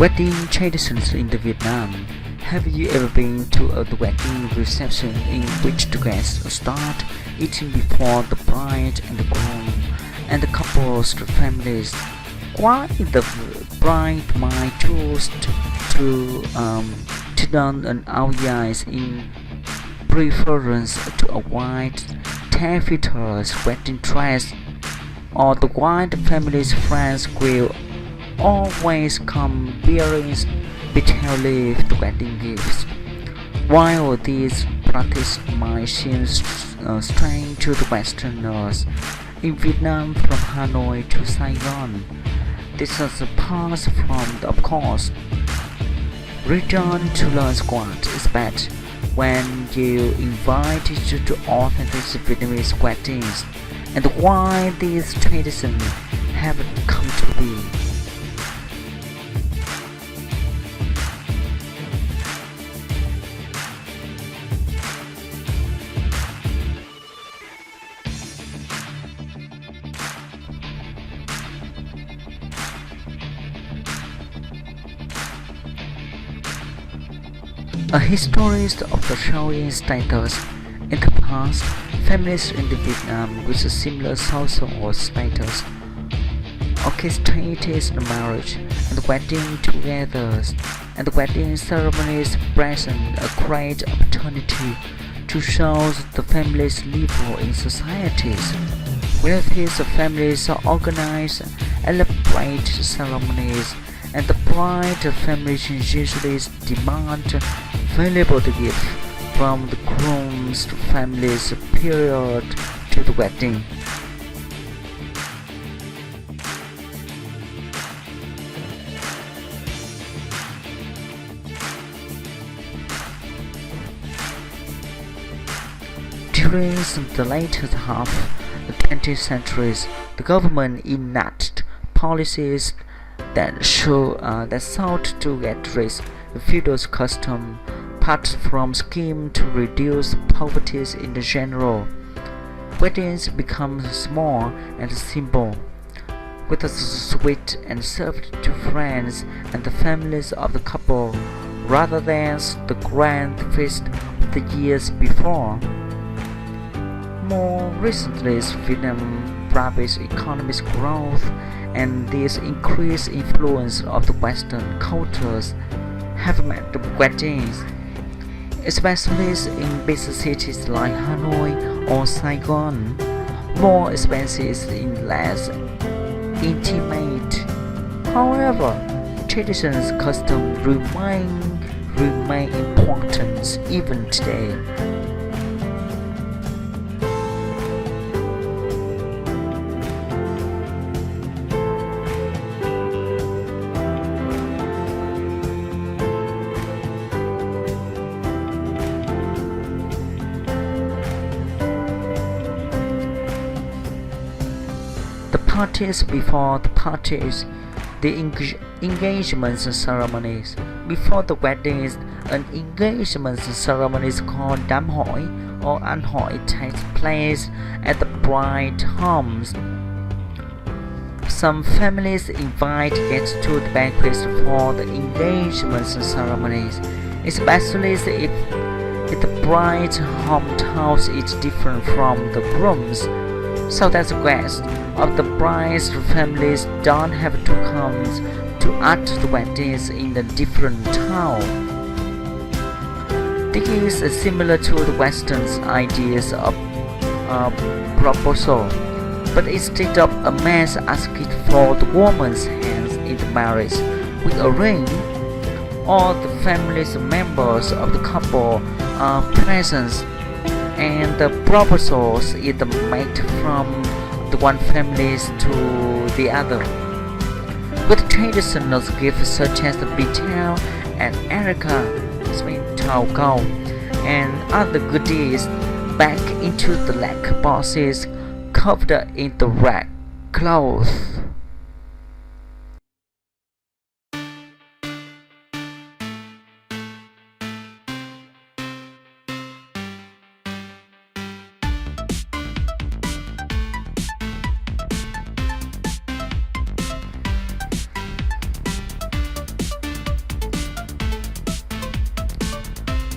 Wedding traditions in the Vietnam. Have you ever been to a wedding reception in which the guests start eating before the bride and the groom and the couple's families? Why the bride might choose to don an outfit in preference to a white taffetas wedding dress, or the white family's friends will always come bearing betel leaf wedding gifts. While this practice might seem strange to the Westerners, in Vietnam from Hanoi to Saigon, this is a pass from the of course. Return to learn what is best when you invite to authentic Vietnamese weddings and why these traditions have come to be. A historist of the showing status. In the past, families in the Vietnam with a similar social status orchestrated the marriage and the wedding together, and the wedding ceremonies present a great opportunity to show the family's level in societies. Where these families organize elaborate ceremonies, and the bride families usually demand valuable gifts from the groom's family's period to the wedding. During the later half of the 20th century, the government enacted policies that sought to address the feudal custom, part from scheme to reduce poverty in the general. Weddings become small and simple, with a sweet and served to friends and the families of the couple, rather than the grand feast of the years before. More recently, Vietnam's rapid economic growth and this increased influence of the Western cultures have made the weddings, especially in big cities like Hanoi or Saigon, more expensive and less intimate. However, traditions customs remain important even today. The parties before the parties, the engagement ceremonies. Before the weddings, an engagement ceremony called Đám hỏi or Ăn hỏi takes place at the bride's homes. Some families invite guests to the banquet for the engagement ceremonies, especially if the bride's hometown is different from the groom's, so that the guests of the bride's families don't have to come to at the weddings in a different town. This is similar to the Western's ideas of proposal, but instead of a man asking for the woman's hands in the marriage with a ring, all the family's members of the couple are present, and the proposals is made from the one family to the other, with traditional gifts such as the betel and erica, gold, and other goodies back into the lacquer boxes covered in the red cloth.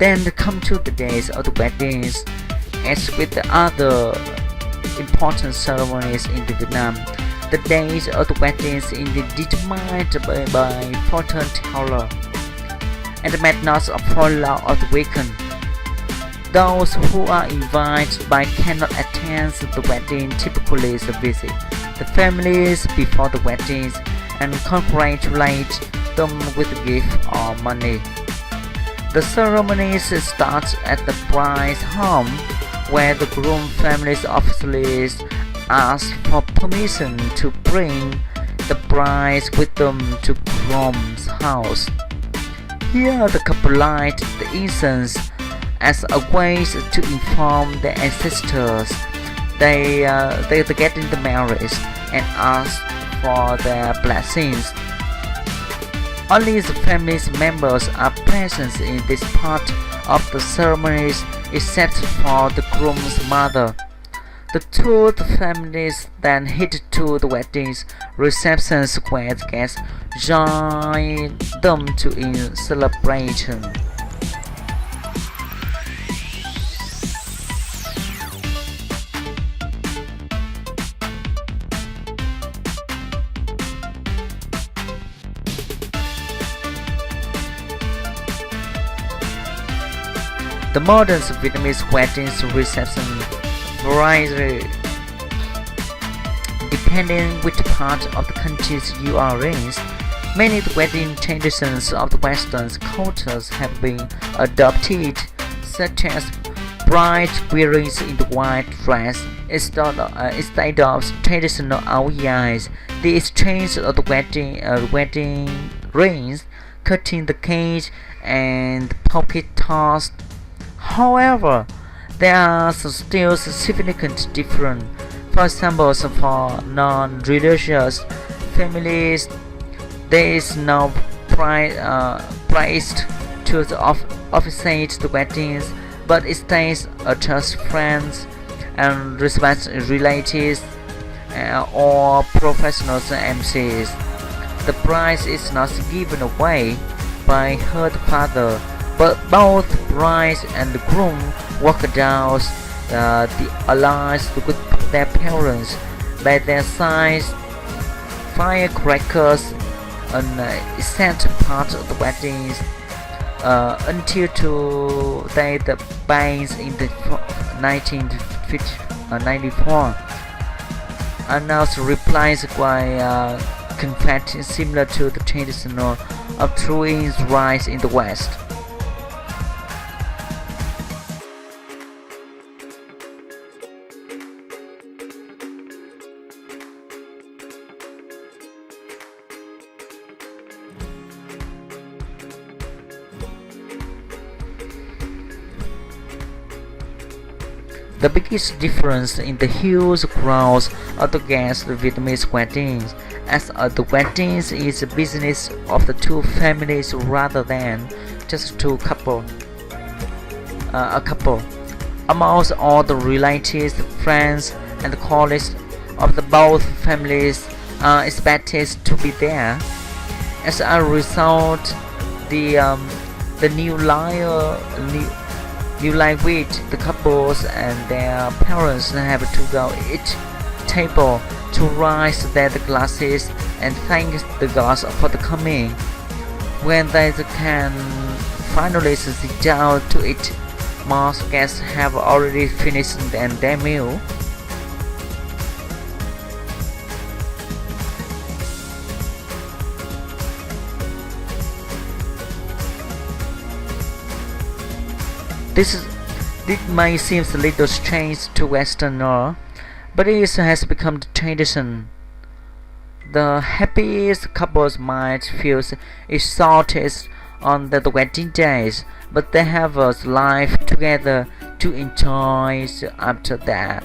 Then come to the days of the weddings. As with the other important ceremonies in Vietnam, the days of the weddings is determined by fortune teller and might not follow of the weekend. Those who are invited but cannot attend the wedding typically visit the families before the weddings and congratulate them with gift or money. The ceremonies start at the bride's home, where the groom family's officials ask for permission to bring the bride with them to groom's house. Here the couple light the incense as a way to inform their ancestors they're getting the marriage and ask for their blessings. Only the family's members are present in this part of the ceremonies except for the groom's mother. The two families then head to the wedding receptions where the guests join them in celebration. The modern Vietnamese wedding reception varies depending which part of the country you are in. Many of the wedding traditions of the Western cultures have been adopted, such as bride wearing in the white dress instead of traditional organised, the exchange of the wedding rings, cutting the cake, and puppet toss. However, there are still significant differences. For example, for non-religious families, there is no priest to officiate the weddings, but instead just friends and respected relatives or professional MCs. The bride is not given away by her father, but both bride and groom walk down the aisles with their parents by their sides. Firecrackers on a set part of the weddings until the bands in the 1994 announced replies by confetti similar to the traditional of Truong rice in the West. The biggest difference in the huge crowds of the guests Vietnamese weddings, as the weddings is a business of the two families rather than just a couple. Amongst all the relatives, friends, and colleagues of the both families are expected to be there. As a result, the newlywed, the couples and their parents have to go each table to raise their glasses and thank the gods for the coming. When they can finally sit down to eat, most guests have already finished their meal. This may seem a little strange to Westerners, but it has become the tradition. The happiest couples might feel exhausted on the wedding days, but they have a life together to enjoy after that.